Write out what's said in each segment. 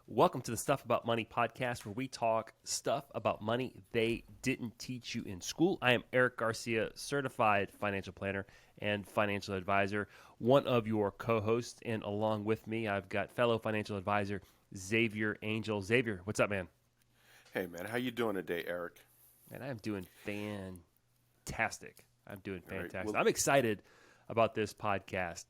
Welcome to the Stuff About Money podcast, where we talk stuff about money they didn't teach you in school. I am Erik Garcia, certified financial planner and financial advisor, one of your co-hosts, and along with me, I've got fellow financial advisor Xavier Angel. Xavier, what's up, man? Hey, man, how you doing today, Erik? Man, I am doing fantastic. I'm doing fantastic. All right, well, I'm excited about this podcast.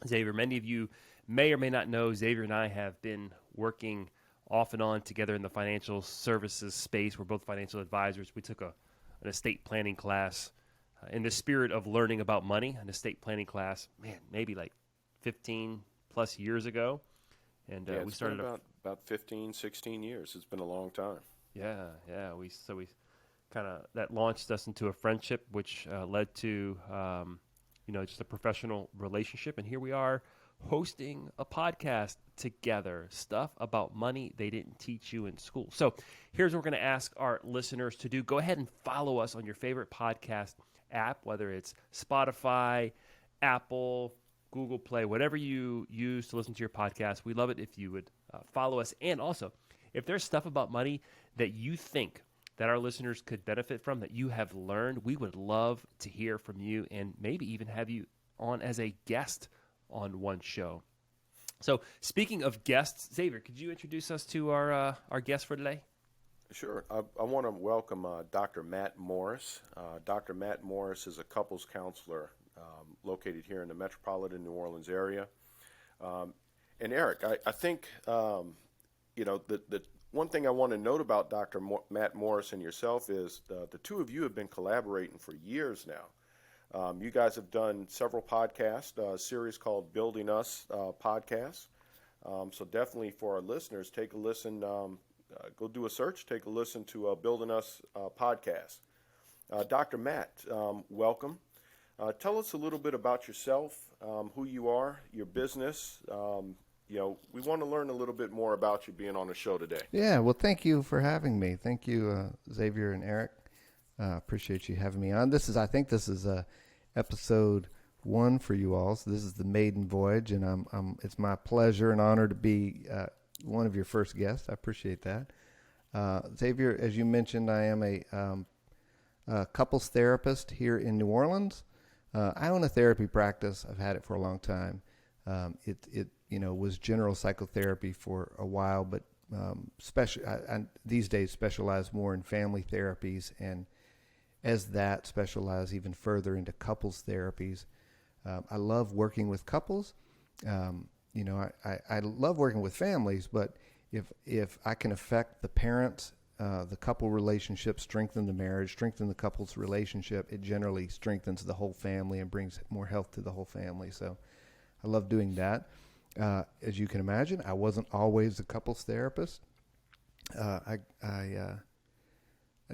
Xavier, many of you may or may not know, Xavier and I have been working off and on together in the financial services space. We're both financial advisors. We took an estate planning class in the spirit of learning about money, an estate planning class, man, maybe like 15 plus years ago. And we started been about 15, 16 years. It's been a long time. Yeah. We kind of, that launched us into a friendship, which led to, just a professional relationship. And here we are hosting a podcast together, stuff about money they didn't teach you in school. So here's what we're going to ask our listeners to do. Go ahead and follow us on your favorite podcast app, whether it's Spotify, Apple, Google Play, whatever you use to listen to your podcast. We love it if you would follow us. And also, if there's stuff about money that you think that our listeners could benefit from, that you have learned, we would love to hear from you and maybe even have you on as a guest on one show. So speaking of guests, Xavier, could you introduce us to our guest for today? Sure. I want to welcome Dr. Matt Morris. Dr. Matt Morris is a couples counselor located here in the metropolitan New Orleans area. And Erik, I think, the one thing I want to note about Dr. Matt Morris and yourself is the two of you have been collaborating for years now. You guys have done several podcasts, a series called Building Us podcast. So definitely for our listeners, take a listen, go do a search, take a listen to Building Us podcast. Dr. Matt, welcome. Tell us a little bit about yourself, who you are, your business. We want to learn a little bit more about you being on the show today. Yeah, well, thank you for having me. Thank you, Xavier and Erik. Appreciate you having me on. I think this is episode 1 for you all. So this is the maiden voyage, and it's my pleasure and honor to be one of your first guests. I appreciate that. Xavier, as you mentioned, I am a couples therapist here in New Orleans. I own a therapy practice. I've had it for a long time. It was general psychotherapy for a while, but I these days specialize more in family therapies, and as that specialize even further into couples therapies. I love working with couples. I love working with families, but if I can affect the parents, the couple relationship, strengthen the marriage, strengthen the couple's relationship, it generally strengthens the whole family and brings more health to the whole family. So I love doing that. As you can imagine, I wasn't always a couples therapist. I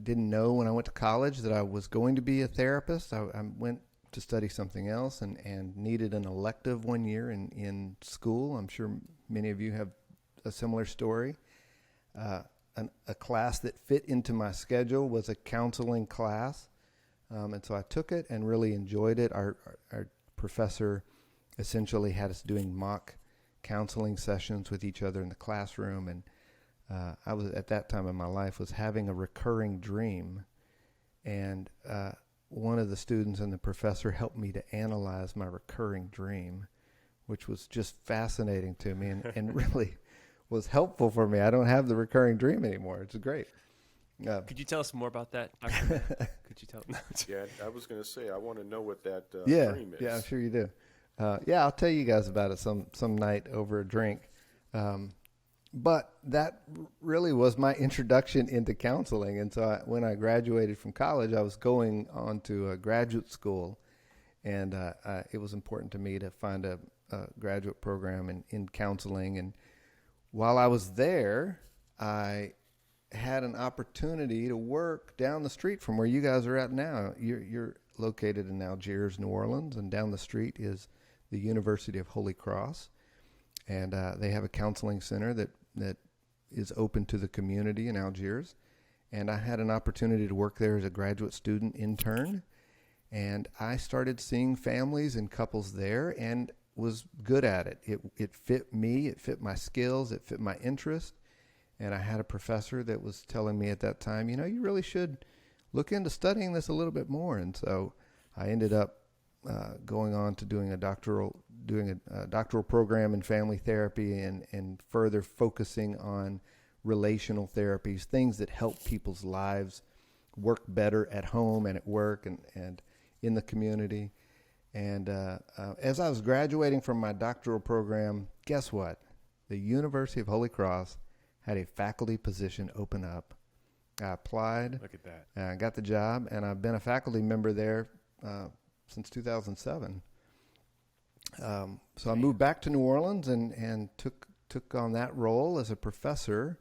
didn't know when I went to college that I was going to be a therapist. I went to study something else and needed an elective one year in school. I'm sure many of you have a similar story. A class that fit into my schedule was a counseling class. And so I took it and really enjoyed it. Our professor essentially had us doing mock counseling sessions with each other in the classroom, and I was at that time in my life was having a recurring dream, and one of the students and the professor helped me to analyze my recurring dream, which was just fascinating to me and really was helpful for me. I don't have the recurring dream anymore. It's great. Could you tell us more about that? Could you tell? Yeah, I was going to say, I want to know what that dream is. Yeah, I'm sure you do. I'll tell you guys about it some night over a drink. But that really was my introduction into counseling. And so when I graduated from college, I was going on to a graduate school, and it was important to me to find a graduate program in counseling. And while I was there, I had an opportunity to work down the street from where you guys are at now. You're located in Algiers, New Orleans, and down the street is the University of Holy Cross. And they have a counseling center that is open to the community in Algiers. And I had an opportunity to work there as a graduate student intern. And I started seeing families and couples there. And was good at it. It fit me, it fit my skills, it fit my interest. And I had a professor that was telling me at that time, you really should look into studying this a little bit more. And so I ended up going on to doing a doctoral program in family therapy and further focusing on relational therapies, things that help people's lives work better at home and at work and in the community. And as I was graduating from my doctoral program, guess what? The University of Holy Cross had a faculty position open up. I applied. Look at that. I got the job, and I've been a faculty member there since 2007. So I moved back to New Orleans and took on that role as a professor.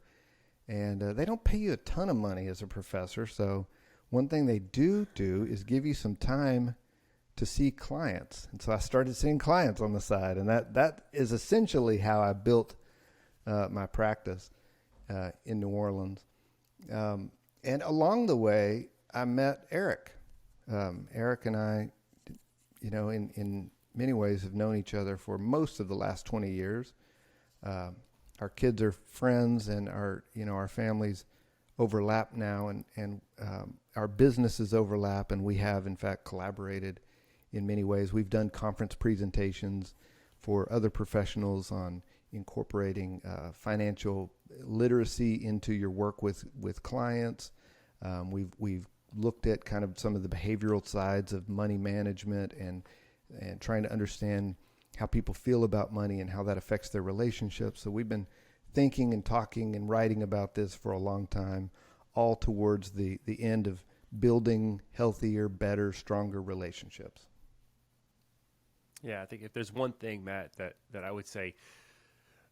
And they don't pay you a ton of money as a professor. So one thing they do is give you some time to see clients. And so I started seeing clients on the side. And that is essentially how I built my practice in New Orleans. And along the way, I met Erik. Erik and I, in many ways have known each other for most of the last 20 years. Our kids are friends, and our families overlap now, and our businesses overlap, and we have in fact collaborated in many ways. We've done conference presentations for other professionals on incorporating financial literacy into your work with clients. We've looked at kind of some of the behavioral sides of money management and trying to understand how people feel about money and how that affects their relationships. So we've been thinking and talking and writing about this for a long time, all towards the end of building healthier, better, stronger relationships. Yeah, I think if there's one thing, Matt, that I would say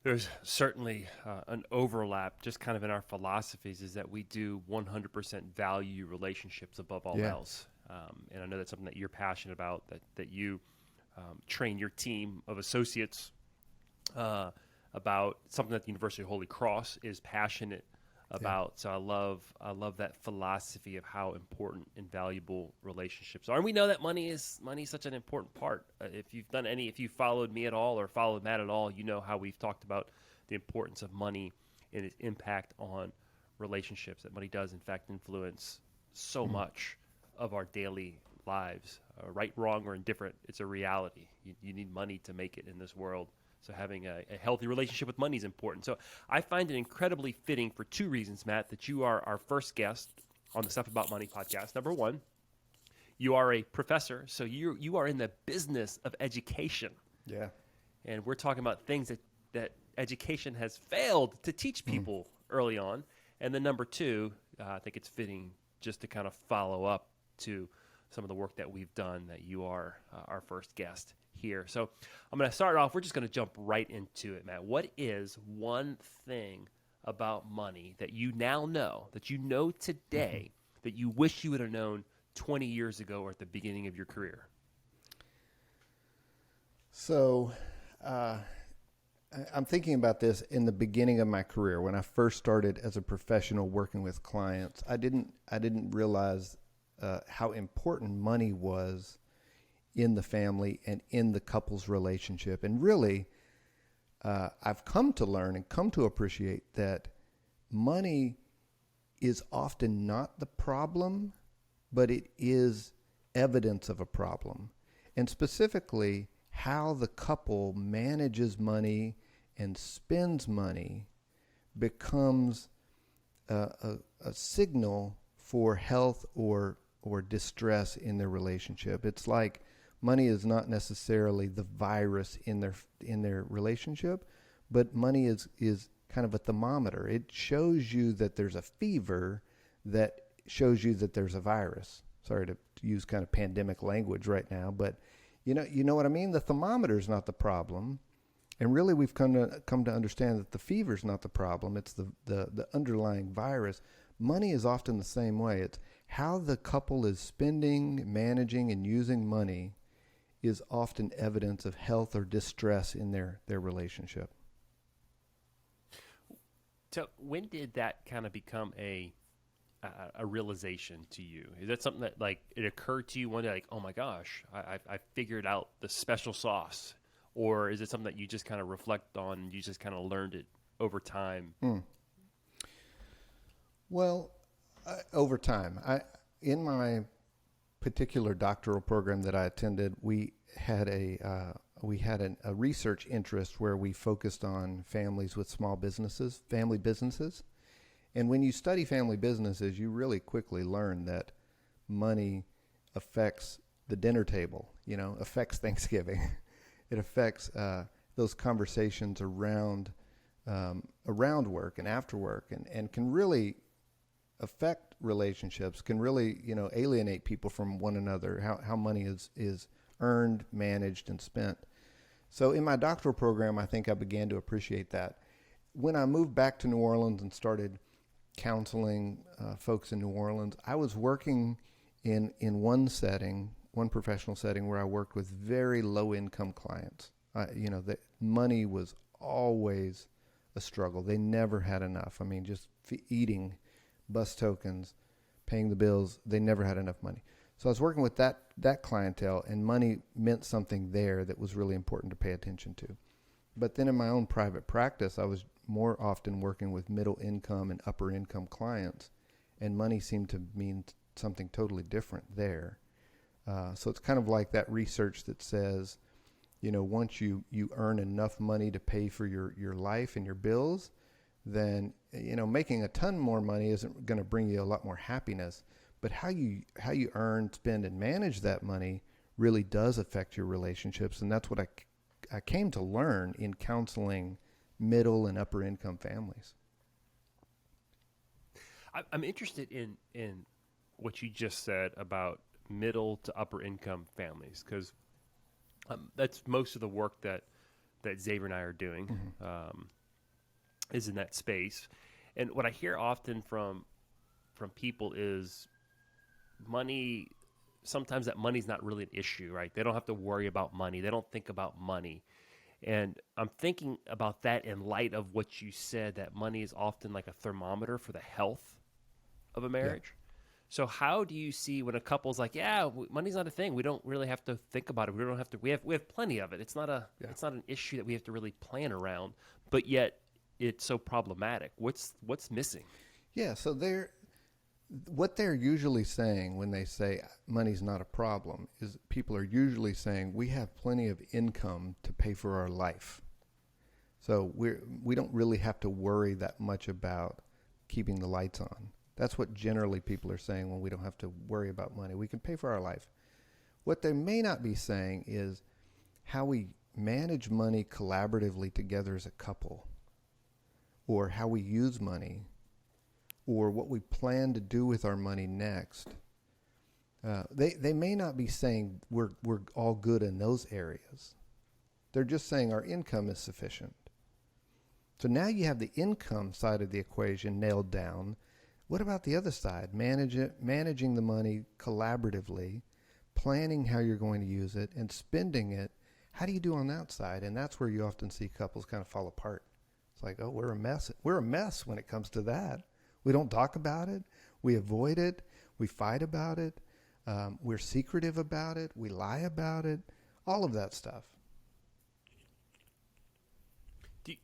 there's certainly an overlap just kind of in our philosophies is that we do 100% value relationships above all else. And I know that's something that you're passionate about, that you train your team of associates about, something that the University of Holy Cross is passionate about. So I love that philosophy of how important and valuable relationships are. And we know that money is such an important part. If you followed me at all or followed Matt at all, you know how we've talked about the importance of money and its impact on relationships, that money does in fact influence so much of our daily lives, right, wrong, or indifferent. It's a reality. You need money to make it in this world. So having a healthy relationship with money is important. So I find it incredibly fitting for two reasons, Matt, that you are our first guest on the Stuff About Money podcast. Number one, you are a professor, so you are in the business of education. Yeah. And we're talking about things that education has failed to teach people early on. And then number two, I think it's fitting just to kind of follow up to some of the work that we've done, that you are our first guest here. So I'm going to start off. We're just going to jump right into it, Matt. What is one thing about money that you now know, that you know today, that you wish you would have known 20 years ago or at the beginning of your career? So I'm thinking about this in the beginning of my career. When I first started as a professional working with clients, I didn't realize how important money was in the family and in the couple's relationship. And really, I've come to learn and come to appreciate that money is often not the problem, but it is evidence of a problem. And specifically, how the couple manages money and spends money becomes a signal for health or distress in their relationship. It's like money is not necessarily the virus in their relationship, but money is kind of a thermometer. It shows you that there's a fever that shows you that there's a virus. Sorry to use kind of pandemic language right now, but you know what I mean? The thermometer is not the problem. And really we've come to understand that the fever is not the problem. It's the underlying virus. Money is often the same way. It's how the couple is spending, managing, and using money is often evidence of health or distress in their relationship. So when did that kind of become a realization to you? Is that something that, like, it occurred to you one day, like, oh my gosh, I figured out the special sauce? or is it something that you just kind of reflect on and you just kind of learned it over time? Well, over time, in my particular doctoral program that I attended, we had a research interest where we focused on families with small businesses, family businesses. And when you study family businesses, you really quickly learn that money affects the dinner table, affects Thanksgiving. It affects those conversations around work and after work, and can really affect relationships, can really, alienate people from one another, how money is earned, managed, and spent. So in my doctoral program, I think I began to appreciate that. When I moved back to New Orleans and started counseling folks in New Orleans, I was working in one professional setting where I worked with very low income clients. The money was always a struggle. They never had enough. I mean, just eating, bus tokens, paying the bills, they never had enough money. So I was working with that clientele, and money meant something there that was really important to pay attention to. But then in my own private practice, I was more often working with middle income and upper income clients, and money seemed to mean something totally different there. So it's kind of like that research that says, once you earn enough money to pay for your life and your bills, then, making a ton more money isn't going to bring you a lot more happiness. But how you earn, spend, and manage that money really does affect your relationships. And that's what I came to learn in counseling middle and upper income families. I'm interested in what you just said about middle to upper income families, because that's most of the work that Xavier and I are doing, is in that space. And what I hear often from people is money. Sometimes that money's not really an issue, right? They don't have to worry about money. They don't think about money. And I'm thinking about that in light of what you said, that money is often like a thermometer for the health of a marriage. Yeah. So how do you see when a couple's like, money's not a thing. We don't really have to think about it. We don't have to. We have plenty of it. It's not an issue that we have to really plan around. But yet, it's so problematic. What's missing? Yeah. So what they're usually saying when they say money's not a problem is people are usually saying we have plenty of income to pay for our life. So we don't really have to worry that much about keeping the lights on. That's what generally people are saying when we don't have to worry about money. We can pay for our life. What they may not be saying is how we manage money collaboratively together as a couple, or how we use money, or what we plan to do with our money next. They may not be saying we're all good in those areas. They're just saying our income is sufficient. So now you have the income side of the equation nailed down. What about the other side? Managing the money collaboratively, planning how you're going to use it, and spending it. How do you do on that side? And that's where you often see couples kind of fall apart. It's like, oh, we're a mess. We're a mess when it comes to that. We don't talk about it. We avoid it. We fight about it. We're secretive about it. We lie about it. All of that stuff. Do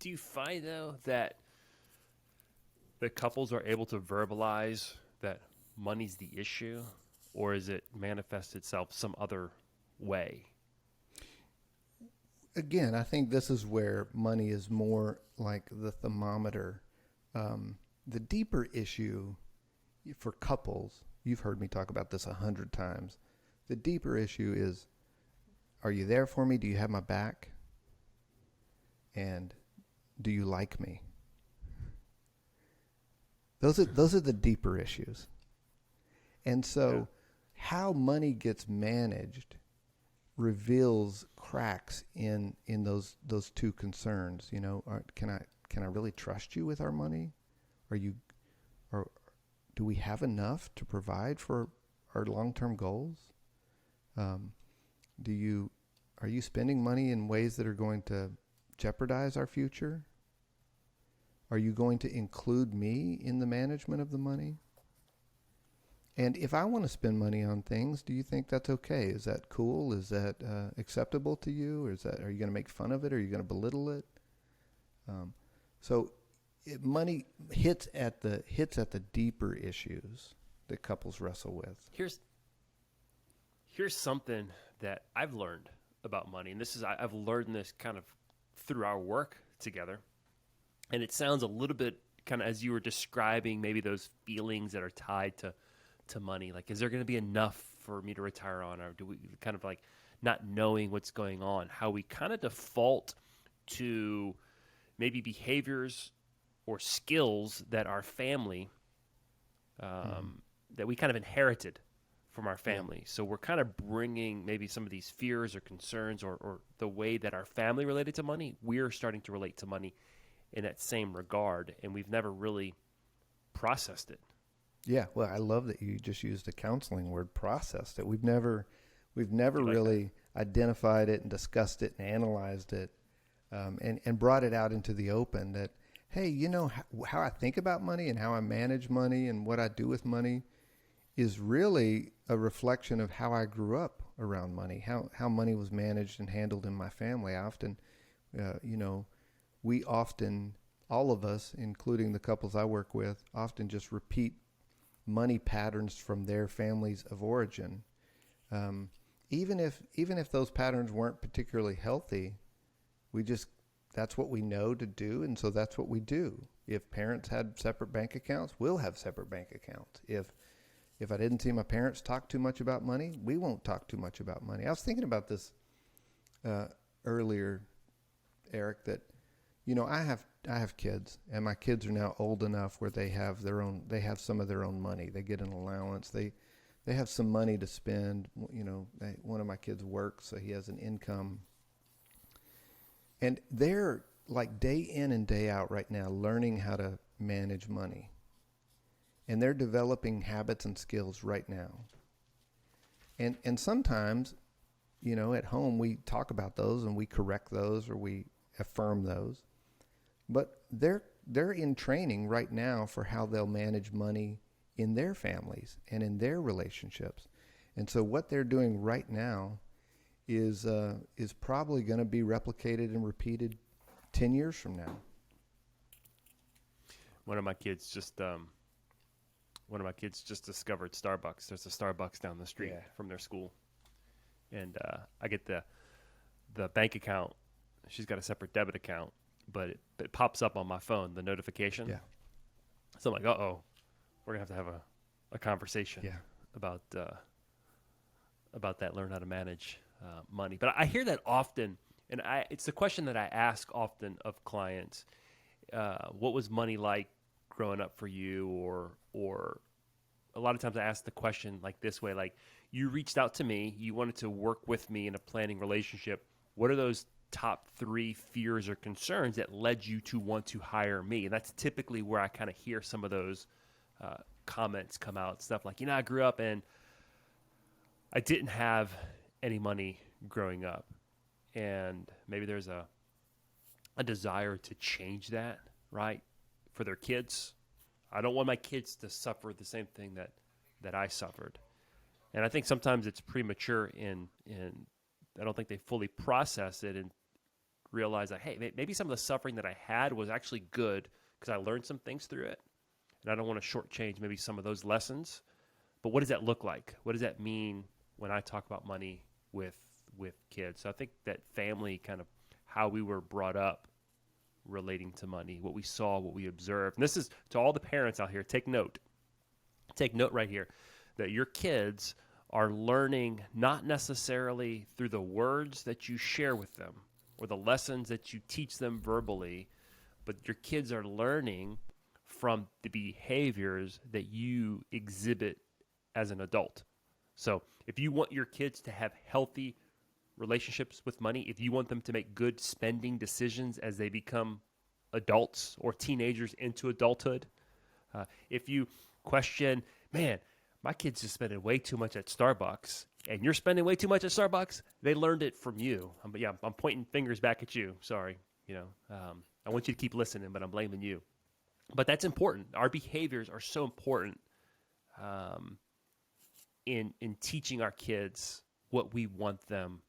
you find, though, that the couples are able to verbalize that money's the issue, or is it manifest itself some other way? Again, I think this is where money is more like the thermometer. The deeper issue for couples, you've heard me talk about this 100 times. The deeper issue is, are you there for me? Do you have my back? And do you like me? Those are the deeper issues. And so how money gets managed reveals cracks in those two concerns. Can I really trust you with our money? Or do we have enough to provide for our long-term goals? Are you spending money in ways that are going to jeopardize our future? Are you going to include me in the management of the money? And if I want to spend money on things, do you think that's okay? Is that cool? Is that acceptable to you? Or are you going to make fun of it? Or are you going to belittle it? So money hits at the deeper issues that couples wrestle with. Here's something that I've learned about money, and I've learned this kind of through our work together. And it sounds a little bit kind of as you were describing maybe those feelings that are tied to money. Like, is there going to be enough for me to retire on? Or do we kind of like not knowing what's going on, how we kind of default to maybe behaviors or skills that our family, that we kind of inherited from our family. So we're kind of bringing maybe some of these fears or concerns or the way that our family related to money, we're starting to relate to money in that same regard, and we've never really processed it. Yeah, well, I love that you just used the counseling word, processed it. We've never really identified it and discussed it and analyzed it, and brought it out into the open that, hey, you know, how I think about money and how I manage money and what I do with money is really a reflection of how I grew up around money, how money was managed and handled in my family. I often, all of us, including the couples I work with, often just repeat money patterns from their families of origin. Even if those patterns weren't particularly healthy, that's what we know to do, and so that's what we do. If parents had separate bank accounts, we'll have separate bank accounts. If I didn't see my parents talk too much about money, we won't talk too much about money. I was thinking about this earlier, Eric, that I have kids, and my kids are now old enough where they have some of their own money. They get an allowance. They have some money to spend. One of my kids works, so he has an income. And they're like day in and day out right now learning how to manage money. And they're developing habits and skills right now. And sometimes, at home we talk about those and we correct those or we affirm those. But they're in training right now for how they'll manage money in their families and in their relationships. And so what they're doing right now is probably going to be replicated and repeated 10 years from now. One of my kids just discovered Starbucks. There's a Starbucks down the street from their school, and I get the bank account. She's got a separate debit account, but it pops up on my phone, the notification. Yeah. So I'm like, uh-oh, we're gonna have a conversation about that. Learn how to manage money. But I hear that often, and it's the question that I ask often of clients. What was money like growing up for you? Or a lot of times I ask the question like this way, like, you reached out to me, you wanted to work with me in a planning relationship. What are those top 3 fears or concerns that led you to want to hire me? And that's typically where I kind of hear some of those comments come out, stuff like, I grew up and I didn't have any money growing up. And maybe there's a desire to change that, right? For their kids. I don't want my kids to suffer the same thing that I suffered. And I think sometimes it's premature in I don't think they fully process it and realize that, hey, maybe some of the suffering that I had was actually good because I learned some things through it. And I don't want to shortchange maybe some of those lessons. But what does that look like? What does that mean when I talk about money with kids? So I think that family, kind of how we were brought up relating to money, what we saw, what we observed. And this is to all the parents out here, take note right here, that your kids are learning not necessarily through the words that you share with them or the lessons that you teach them verbally, but your kids are learning from the behaviors that you exhibit as an adult. So if you want your kids to have healthy relationships with money, if you want them to make good spending decisions as they become adults or teenagers into adulthood, if you question, man, my kid's just spending way too much at Starbucks, and you're spending way too much at Starbucks, they learned it from you. I'm pointing fingers back at you. Sorry. I want you to keep listening, but I'm blaming you. But that's important. Our behaviors are so important in teaching our kids what we want them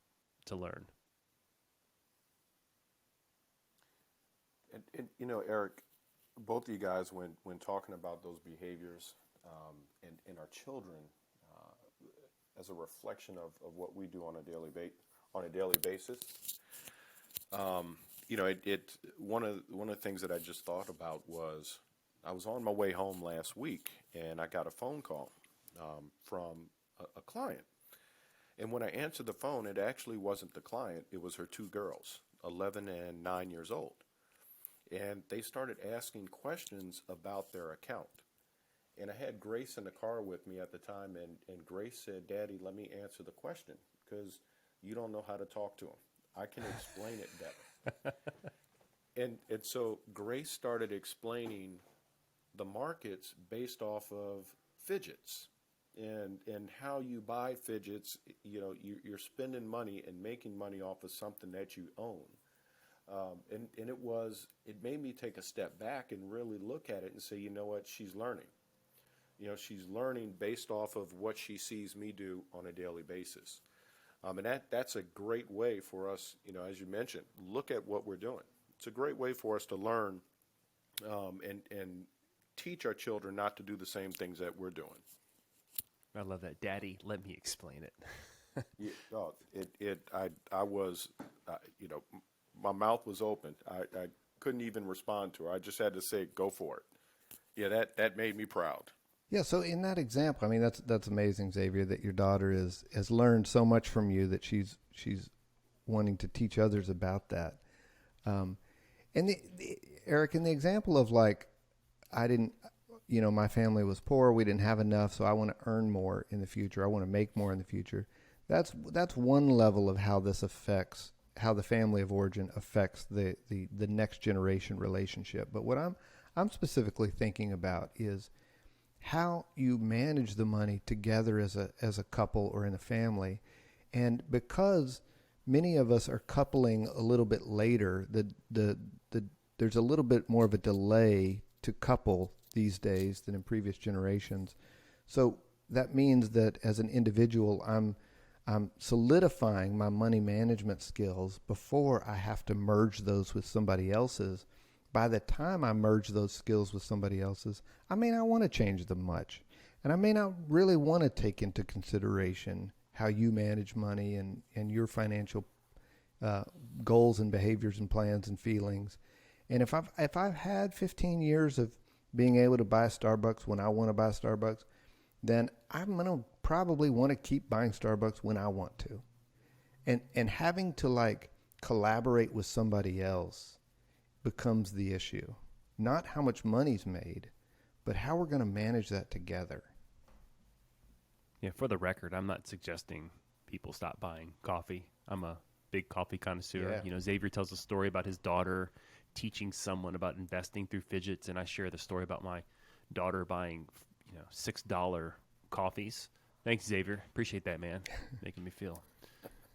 to learn? And Erik, both of you guys, when talking about those behaviors and our children, as a reflection of what we do on a daily basis, one of the things that I just thought about was I was on my way home last week and I got a phone call from a client. And when I answered the phone, it actually wasn't the client. It was her two girls, 11 and 9 years old. And they started asking questions about their account. And I had Grace in the car with me at the time, and Grace said, "Daddy, let me answer the question because you don't know how to talk to them. I can explain it better." And so Grace started explaining the markets based off of fidgets and how you buy fidgets. You're spending money and making money off of something that you own. And it made me take a step back and really look at it and say, you know what, she's learning. She's learning based off of what she sees me do on a daily basis. And that's a great way for us, as you mentioned, look at what we're doing. It's a great way for us to learn and teach our children not to do the same things that we're doing. I love that. Daddy, let me explain it. I was, my mouth was open. I couldn't even respond to her. I just had to say, go for it. Yeah, that made me proud. Yeah, so in that example, I mean, that's amazing, Xavier, that your daughter has learned so much from you that she's wanting to teach others about that. And Erik, in the example of I didn't, my family was poor, we didn't have enough, so I want to earn more in the future. I want to make more in the future. That's one level of how this affects, how the family of origin affects the next generation relationship. But what I'm specifically thinking about is how you manage the money together as a couple or in a family. And because many of us are coupling a little bit later, there's a little bit more of a delay to couple these days than in previous generations. So that means that as an individual, I'm solidifying my money management skills before I have to merge those with somebody else's. By the time I merge those skills with somebody else's, I may not want to change them much. And I may not really want to take into consideration how you manage money and your financial goals and behaviors and plans and feelings. And if I've had 15 years of being able to buy Starbucks when I want to buy Starbucks, then I'm going to probably want to keep buying Starbucks when I want to. And having to collaborate with somebody else becomes the issue. Not how much money's made, but how we're going to manage that together. Yeah, for the record, I'm not suggesting people stop buying coffee. I'm a big coffee connoisseur. Yeah. Xavier tells a story about his daughter teaching someone about investing through fidgets, and I share the story about my daughter buying, $6 coffees. Thanks, Xavier. Appreciate that, man. Making me feel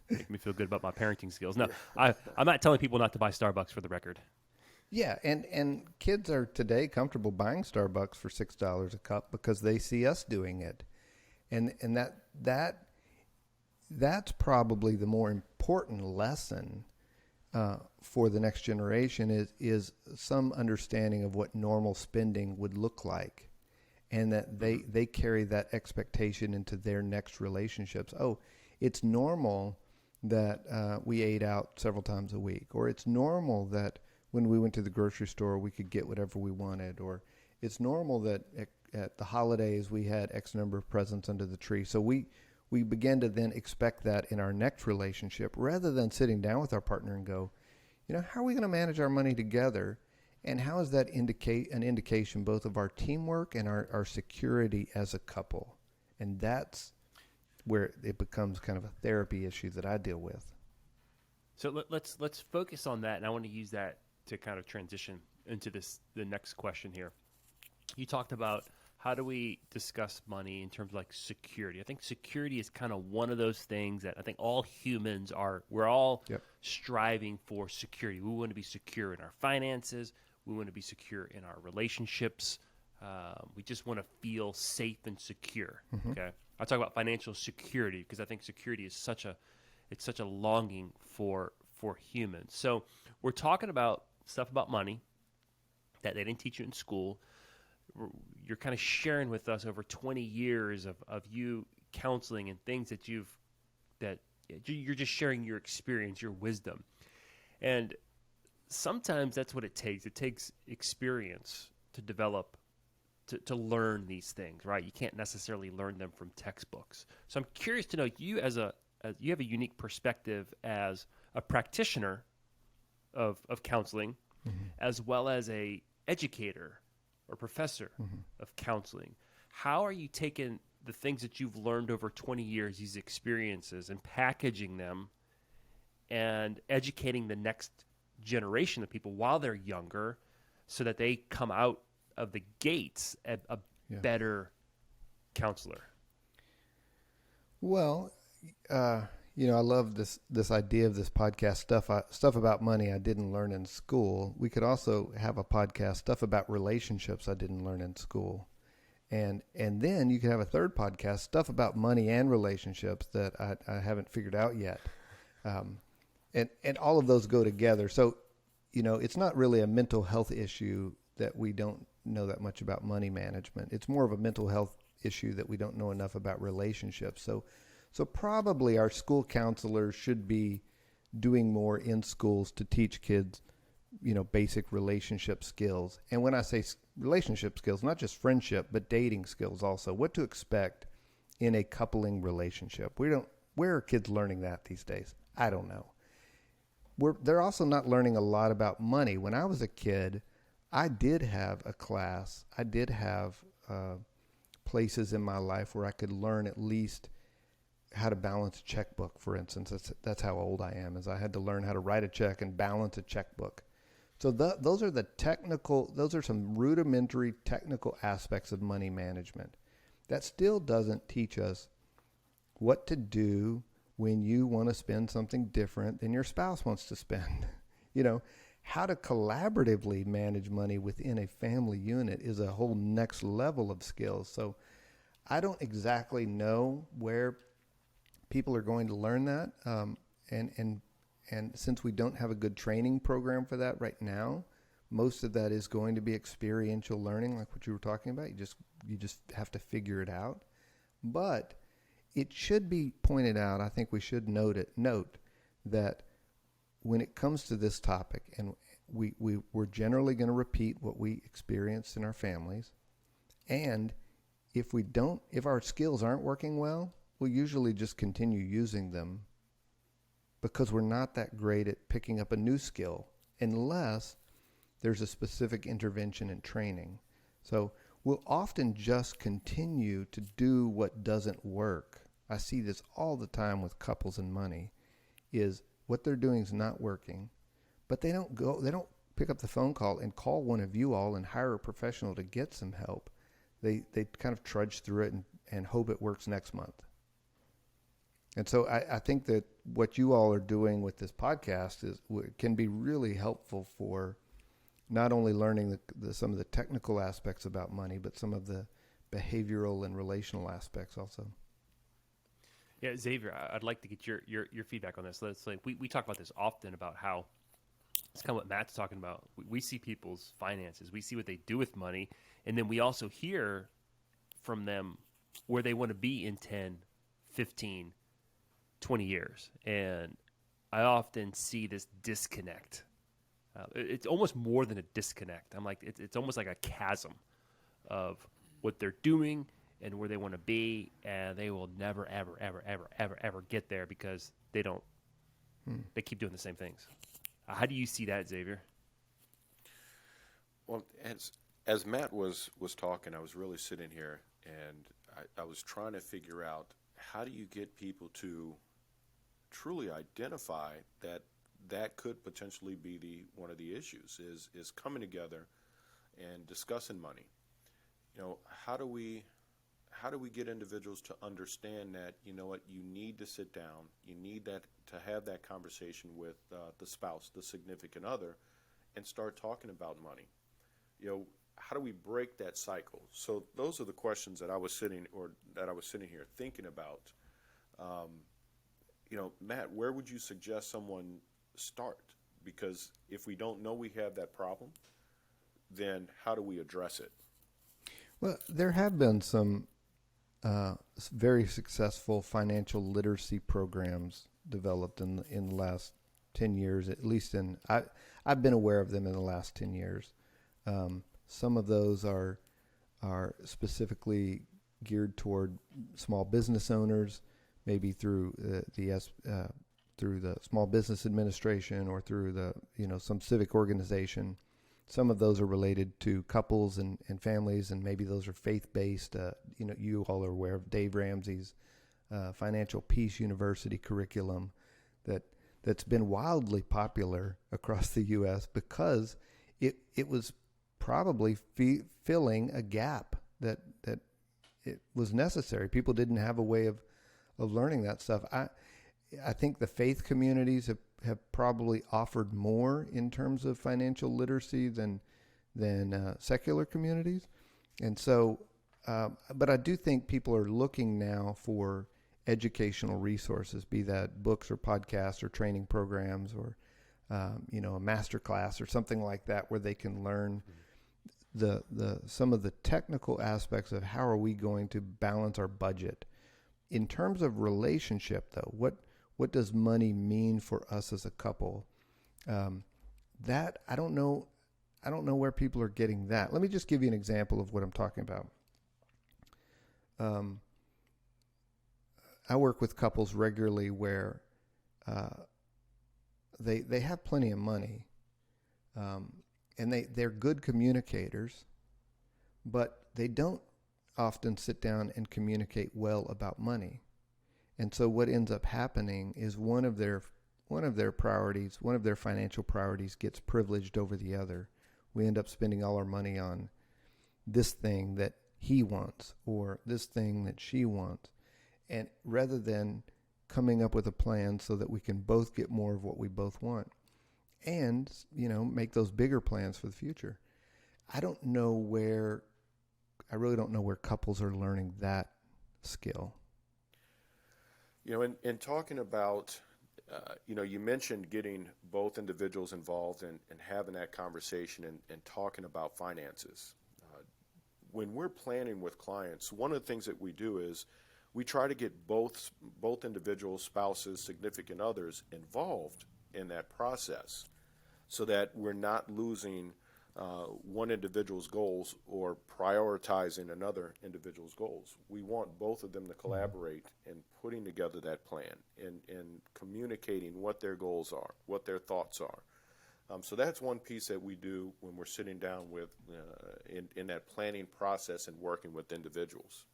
good about my parenting skills. No, I'm not telling people not to buy Starbucks, for the record. Yeah, and kids are today comfortable buying Starbucks for $6 a cup because they see us doing it. And that's probably the more important lesson for the next generation is some understanding of what normal spending would look like, and that they carry that expectation into their next relationships. Oh, it's normal that we ate out several times a week, or it's normal that when we went to the grocery store we could get whatever we wanted, or it's normal that at the holidays we had X number of presents under the tree. So we begin to then expect that in our next relationship, rather than sitting down with our partner and go, how are we going to manage our money together? And how is that an indication both of our teamwork and our security as a couple? And that's where it becomes kind of a therapy issue that I deal with. So let's focus on that, and I want to use that to kind of transition into the next question here. You talked about how do we discuss money in terms of security. I think security is kind of one of those things that I think all humans we're all striving for security. We want to be secure in our finances. We want to be secure in our relationships. We just want to feel safe and secure. Mm-hmm. Okay. I talk about financial security because I think security is such a longing for humans. So we're talking about stuff about money that they didn't teach you in school. You're kind of sharing with us over 20 years of you counseling and things that you're just sharing your experience, your wisdom. And sometimes that's what it takes. It takes experience to develop, to learn these things, right? You can't necessarily learn them from textbooks. So I'm curious to know, you you have a unique perspective as a practitioner of counseling, as well as a educator or professor of counseling. How are you taking the things that you've learned over 20 years, these experiences, and packaging them and educating the next generation of people while they're younger so that they come out of the gates a better counselor? Well, I love this idea of this podcast stuff about money I didn't learn in school. We could also have a podcast, stuff about relationships I didn't learn in school. And then you could have a third podcast, stuff about money and relationships that I haven't figured out yet. And all of those go together. So, it's not really a mental health issue that we don't know that much about money management. It's more of a mental health issue that we don't know enough about relationships. So probably our school counselors should be doing more in schools to teach kids, basic relationship skills. And when I say relationship skills, not just friendship, but dating skills also. What to expect in a coupling relationship. Where are kids learning that these days? I don't know. They're also not learning a lot about money. When I was a kid, I did have a class. I did have places in my life where I could learn at least how to balance a checkbook, for instance. That's how old I am, is I had to learn how to write a check and balance a checkbook. So those are some rudimentary technical aspects of money management. That still doesn't teach us what to do when you want to spend something different than your spouse wants to spend. How to collaboratively manage money within a family unit is a whole next level of skills. So I don't exactly know where people are going to learn that. And since we don't have a good training program for that right now, most of that is going to be experiential learning, like what you were talking about. You just have to figure it out. But it should be pointed out, I think we should note that when it comes to this topic, and we're generally going to repeat what we experienced in our families, and if our skills aren't working well, we'll usually just continue using them because we're not that great at picking up a new skill unless there's a specific intervention and training. So we'll often just continue to do what doesn't work. I see this all the time with couples and money, is what they're doing is not working, but they don't pick up the phone call and call one of you all and hire a professional to get some help. They kind of trudge through it and hope it works next month. And so I think that what you all are doing with this podcast can be really helpful for not only learning some of the technical aspects about money, but some of the behavioral and relational aspects also. Yeah, Xavier, I'd like to get your feedback on this. We talk about this often, about how it's kind of what Matt's talking about. We see people's finances. We see what they do with money. And then we also hear from them where they want to be in 10, 15, 20 years. And I often see this disconnect. It's almost more than a disconnect. I'm like, it's almost like a chasm of what they're doing and where they want to be, and they will never, ever, ever, ever, ever, ever get there because they don't. They keep doing the same things. How do you see that, Xavier? Well, as Matt was talking, I was really sitting here, and I was trying to figure out, how do you get people to truly identify that could potentially be one of the issues, is coming together and discussing money. How do we get individuals to understand that, you need to sit down, you need to have that conversation with the spouse, the significant other, and start talking about money. how do we break that cycle? So those are the questions that I was sitting here thinking about. Matt, where would you suggest someone start? Because if we don't know we have that problem, then how do we address it? Well, there have been some very successful financial literacy programs developed in the last 10 years, at least I've been aware of them in the last 10 years. Some of those are specifically geared toward small business owners, maybe through the Small Business Administration or through some civic organization. Some of those are related to couples and families, and maybe those are faith-based. You all are aware of Dave Ramsey's Financial Peace University curriculum that's been wildly popular across the U.S. because it was probably filling a gap that it was necessary. People didn't have a way of learning that stuff. I think the faith communities have probably offered more in terms of financial literacy than secular communities. And so, but I do think people are looking now for educational resources, be that books or podcasts or training programs or, a master class or something like that, where they can learn some of the technical aspects of how are we going to balance our budget. In terms of relationship, though, what does money mean for us as a couple? That I don't know where people are getting that. Let me just give you an example of what I'm talking about. I work with couples regularly where they have plenty of money, and they're good communicators, but they don't often sit down and communicate well about money. And so what ends up happening is one of their priorities, one of their financial priorities gets privileged over the other. We end up spending all our money on this thing that he wants or this thing that she wants. And rather than coming up with a plan so that we can both get more of what we both want and, make those bigger plans for the future. I really don't know where couples are learning that skill. In talking about, you mentioned getting both individuals involved and having that conversation and talking about finances. When we're planning with clients, one of the things that we do is we try to get both individuals, spouses, significant others involved in that process so that we're not losing one individual's goals or prioritizing another individual's goals. We want both of them to collaborate in putting together that plan and communicating what their goals are, what their thoughts are. So that's one piece that we do when we're sitting down with in that planning process and working with individuals.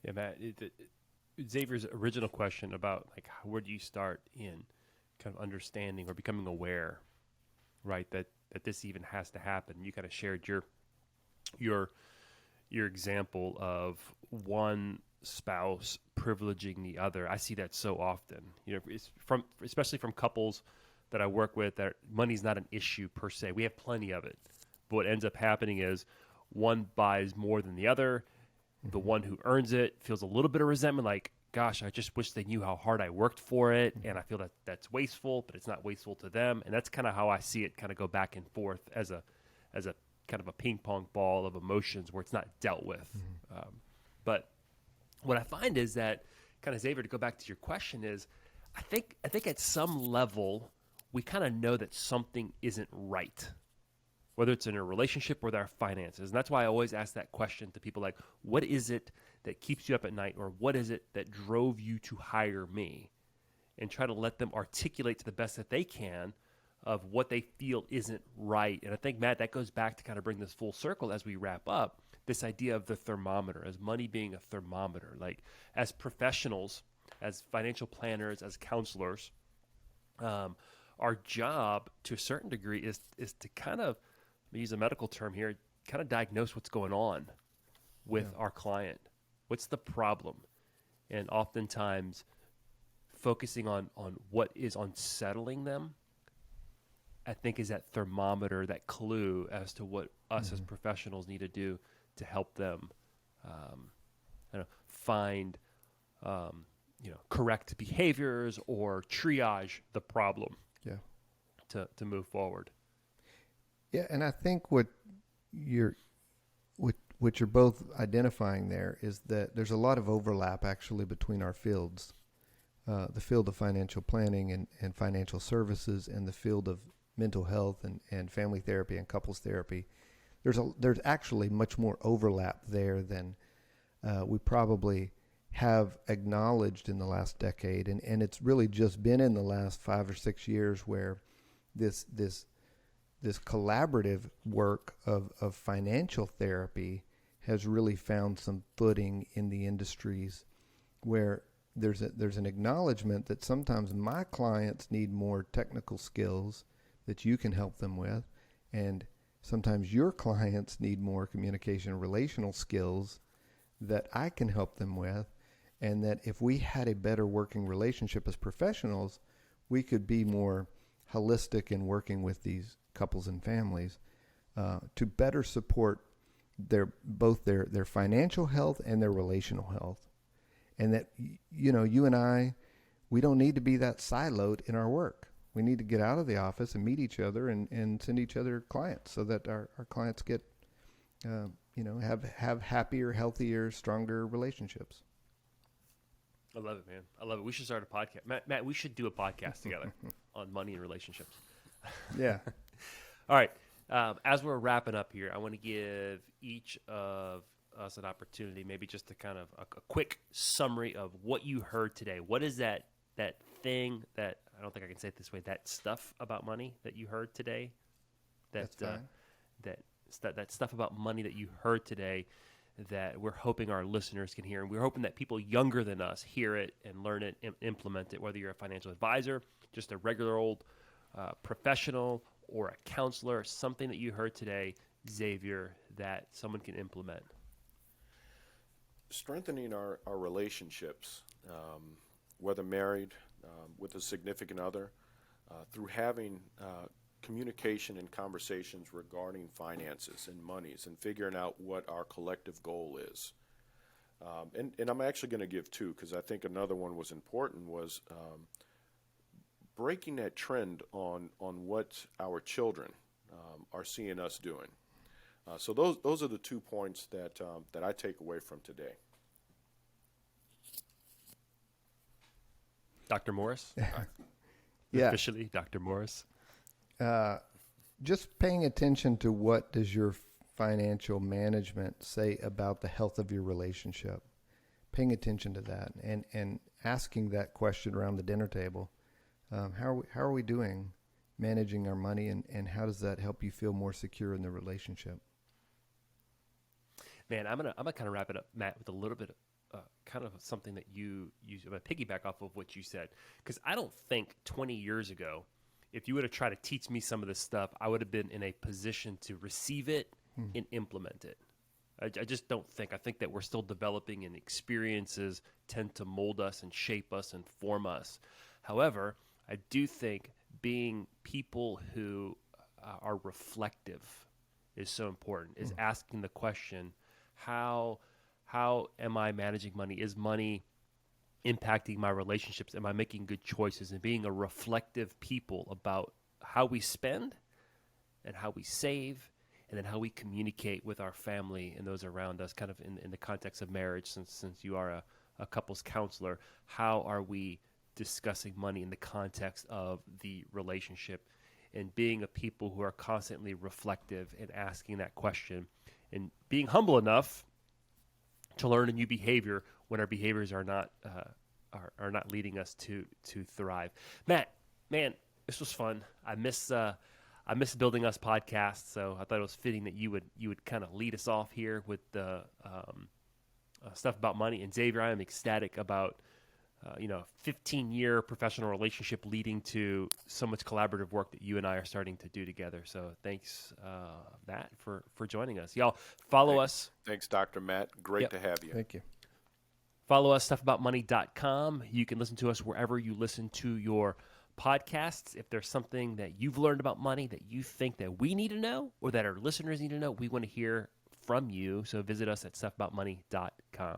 Yeah, Matt, Xavier's original question about where do you start in kind of understanding or becoming aware, right, that this even has to happen. You kind of shared your example of one spouse privileging the other. I see that so often. It's especially from couples that I work with that money's not an issue per se. We have plenty of it. But what ends up happening is one buys more than the other. The one who earns it feels a little bit of resentment, like, gosh, I just wish they knew how hard I worked for it, and I feel that that's wasteful, but it's not wasteful to them. And that's kind of how I see it kind of go back and forth as a kind of a ping pong ball of emotions where it's not dealt with. But what I find is that, kind of, Xavier, to go back to your question, is I think at some level we kind of know that something isn't right, whether it's in a relationship or with our finances. And that's why I always ask that question to people, like, what is it that keeps you up at night, or what is it that drove you to hire me? And try to let them articulate to the best that they can of what they feel isn't right. And I think, Matt, that goes back to kind of bring this full circle as we wrap up, this idea of the thermometer, as money being a thermometer. Like, as professionals, as financial planners, as counselors, our job to a certain degree is to kind of, use a medical term here, kind of diagnose what's going on with our client. What's the problem? And oftentimes focusing on what is unsettling them I think is that thermometer, that clue as to what us as professionals need to do to help them find correct behaviors or triage the problem. Yeah. To move forward. Yeah, and I think what you're both identifying there is that there's a lot of overlap actually between our fields, the field of financial planning and financial services, and the field of mental health and family therapy and couples therapy. There's actually much more overlap there than we probably have acknowledged in the last decade, and it's really just been in the last 5 or 6 years where this collaborative work of financial therapy has really found some footing in the industries, where there's an acknowledgement that sometimes my clients need more technical skills that you can help them with, and sometimes your clients need more communication and relational skills that I can help them with, and that if we had a better working relationship as professionals, we could be more holistic in working with these couples and families to better support both their financial health and their relational health. And that, you and I, we don't need to be that siloed in our work. We need to get out of the office and meet each other and send each other clients so that our clients get, have happier, healthier, stronger relationships. I love it, man. I love it. We should start a podcast. Matt, we should do a podcast together on money and relationships. Yeah. All right. As we're wrapping up here, I want to give each of us an opportunity, maybe just to kind of a quick summary of what you heard today. What is that thing that, I don't think I can say it this way, that stuff about money that you heard today? That stuff about money that you heard today that we're hoping our listeners can hear. And we're hoping that people younger than us hear it and learn it and implement it, whether you're a financial advisor, just a regular old professional, or a counselor, something that you heard today, Xavier, that someone can implement. Strengthening our relationships, whether married, with a significant other, through having communication and conversations regarding finances and monies and figuring out what our collective goal is. And I'm actually going to give two, because I think another one was important, was breaking that trend on what our children are seeing us doing. So those are the 2 points that I take away from today. Dr. Morris? Yeah. Officially, Dr. Morris. Just paying attention to what does your financial management say about the health of your relationship. Paying attention to that and asking that question around the dinner table. How are we doing managing our money, and how does that help you feel more secure in the relationship? Man, I'm gonna kind of wrap it up, Matt, with a little bit of kind of something that you I'm gonna piggyback off of what you said, because I don't think 20 years ago, if you would have tried to teach me some of this stuff, I would have been in a position to receive it and implement it. I just don't think. I think that we're still developing, and experiences tend to mold us and shape us and form us. However, I do think being people who are reflective is so important, is asking the question, how am I managing money? Is money impacting my relationships? Am I making good choices? And being a reflective people about how we spend and how we save, and then how we communicate with our family and those around us, kind of in the context of marriage, since you are a couples counselor. How are we discussing money in the context of the relationship, and being a people who are constantly reflective and asking that question, and being humble enough to learn a new behavior when our behaviors are not leading us to thrive. Matt, man, this was fun. I miss Building Us podcast, so I thought it was fitting that you would kind of lead us off here with the stuff about money. And Xavier, I am ecstatic about 15-year professional relationship leading to so much collaborative work that you and I are starting to do together. So thanks, Matt, for joining us. Y'all follow us. Thanks, Dr. Matt. Great to have you. Thank you. Follow us, stuffaboutmoney.com. You can listen to us wherever you listen to your podcasts. If there's something that you've learned about money that you think that we need to know or that our listeners need to know, we want to hear from you. So visit us at stuffaboutmoney.com.